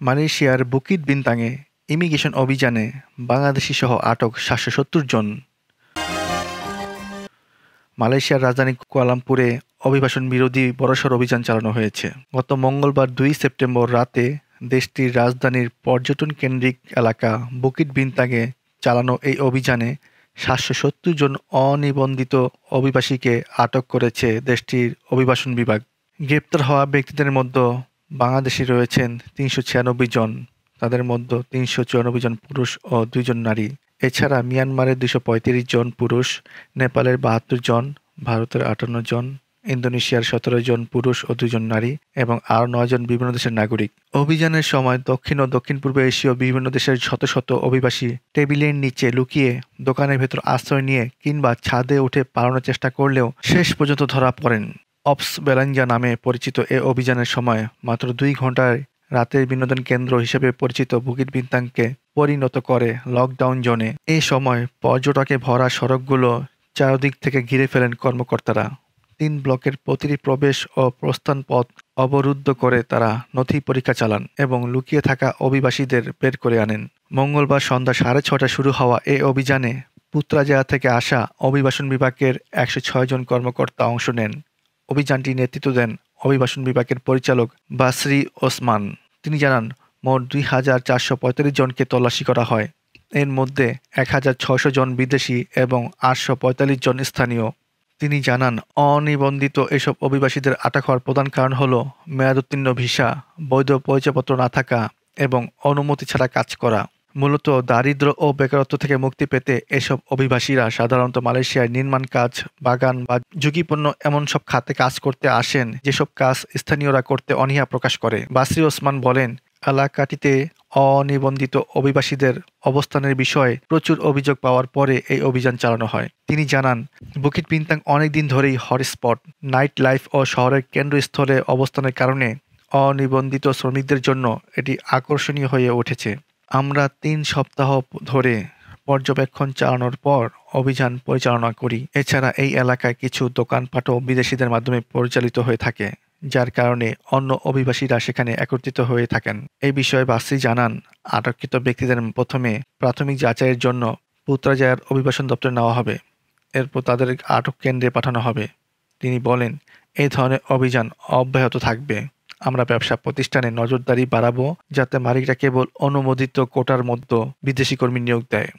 মালয়েশিয়ার Bukit বিন্তাংয়ে immigration অভিযানে বাংলাদেশিসহ আটক ৭৭০ জন। মালয়েশিয়ার রাজধানী কুয়ালালামপুরে অভিবাসন বিরোধী বড়সড় অভিযান চালানো হয়েছে। গত মঙ্গলবার ২ সেপ্টেম্বর রাতে দেশটির রাজধানীর পর্যটন কেন্দ্রিক এলাকা বুকিত বিন্তাংয়ে চালানো এই অভিযানে ৭৭০ জন অনিবন্ধিত অভিবাসীকে আটক করেছে দেশটির অভিবাসন বিভাগ। গ্রেপ্তার হওয়া ব্যক্তিদের মধ্যে বাংলাদেশি রয়েছেন ৩৯৬ জন, তাদের মধ্যে ৩৯৪ জন পুরুষ ও ২ জন নারী। এছাড়া মিয়ানমারের ২৩৫ জন পুরুষ, নেপালের ৭২ জন, ভারতের ৫৮ জন, ইন্দোনেশিয়ার ১৭ জন পুরুষ ও ২ জন নারী এবং আরও ৯ জন বিভিন্ন দেশের নাগরিক। অভিযানের সময় দক্ষিণ ও দক্ষিণ-পূর্ব এশীয় বিভিন্ন দেশের শত শত অভিবাসী টেবিলের নিচে লুকিয়ে, দোকানের ভেতর আশ্রয় নিয়ে কিংবা ছাদে উঠে পালানোর চেষ্টা করলেও শেষ পর্যন্ত ধরা পড়েন। অপস বেলাঞ্জা নামে পরিচিত এ অভিযানের সময় মাত্র ২ ঘণ্টায় রাতের বিনোদন কেন্দ্র হিসেবে পরিচিত বুকিত বিন্তাংকে পরিণত করে লকডাউন জোনে। এ সময় পর্যটকে ভরা সড়কগুলো চারদিক থেকে ঘিরে ফেলেন কর্মকর্তারা। ৩ ব্লকের প্রতিটি প্রবেশ ও প্রস্থান পথ অবরুদ্ধ করে তারা নথি পরীক্ষা চালান এবং লুকিয়ে থাকা অভিবাসীদের বের করে আনেন। মঙ্গলবার সন্ধ্যা ৬:৩০ শুরু হওয়া এ অভিযানে পুত্রাজায়া থেকে আসা অভিবাসন বিভাগের ১০৬ জন কর্মকর্তা অংশ নেন। অভিযানটি নেতৃত্ব দেন অভিবাসন বিভাগের পরিচালক বাসরি ওসমান। তিনি জানান, মোট ২,৪৪৫ জনকে তল্লাশি করা হয়। এর মধ্যে ১,৬০০ জন বিদেশি এবং ৮৪৫ জন স্থানীয়। তিনি জানান, অনিবন্ধিত এসব অভিবাসীদের আটক হওয়ার প্রধান কারণ হল মেয়াদোত্তীর্ণ ভিসা, বৈধ পরিচয়পত্র না থাকা এবং অনুমতি ছাড়া কাজ করা। মূলত দারিদ্র্য ও বেকারত্ব থেকে মুক্তি পেতে এসব অভিবাসীরা সাধারণত মালয়েশিয়ায় নির্মাণ কাজ, বাগান বা ঝুঁকিপূর্ণ এমন সব খাতে কাজ করতে আসেন যেসব কাজ স্থানীয়রা করতে অনীহা প্রকাশ করে। বাসরি ওসমান বলেন, এলাকাটিতে অনিবন্ধিত অভিবাসীদের অবস্থানের বিষয়ে প্রচুর অভিযোগ পাওয়ার পরে এই অভিযান চালানো হয়। তিনি জানান, বুকিত বিন্তাং অনেকদিন ধরেই হটস্পট, নাইট লাইফ ও শহরের কেন্দ্রস্থলে অবস্থানের কারণে অনিবন্ধিত শ্রমিকদের জন্য এটি আকর্ষণীয় হয়ে উঠেছে। আমরা ৩ সপ্তাহ ধরে পর্যবেক্ষণ চালানোর পর অভিযান পরিচালনা করি। এছাড়া এই এলাকায় কিছু দোকানপাটও বিদেশিদের মাধ্যমে পরিচালিত হয়ে থাকে, যার কারণে অন্য অভিবাসীরা সেখানে একত্রিত হয়ে থাকেন। এই বিষয়ে বাসরি জানান, আটককৃত ব্যক্তিদের প্রথমে প্রাথমিক যাচাইয়ের জন্য পুত্রাজায়ার অভিবাসন দপ্তরে নেওয়া হবে, এরপর তাদের আটক কেন্দ্রে পাঠানো হবে। তিনি বলেন, এই ধরনের অভিযান অব্যাহত থাকবে। আমরা ব্যবসা প্রতিষ্ঠানে নজরদারি বাড়াবো যাতে মালিকরা কেবল অনুমোদিত কোটার মধ্যে বিদেশি কর্মী নিয়োগ দেয়।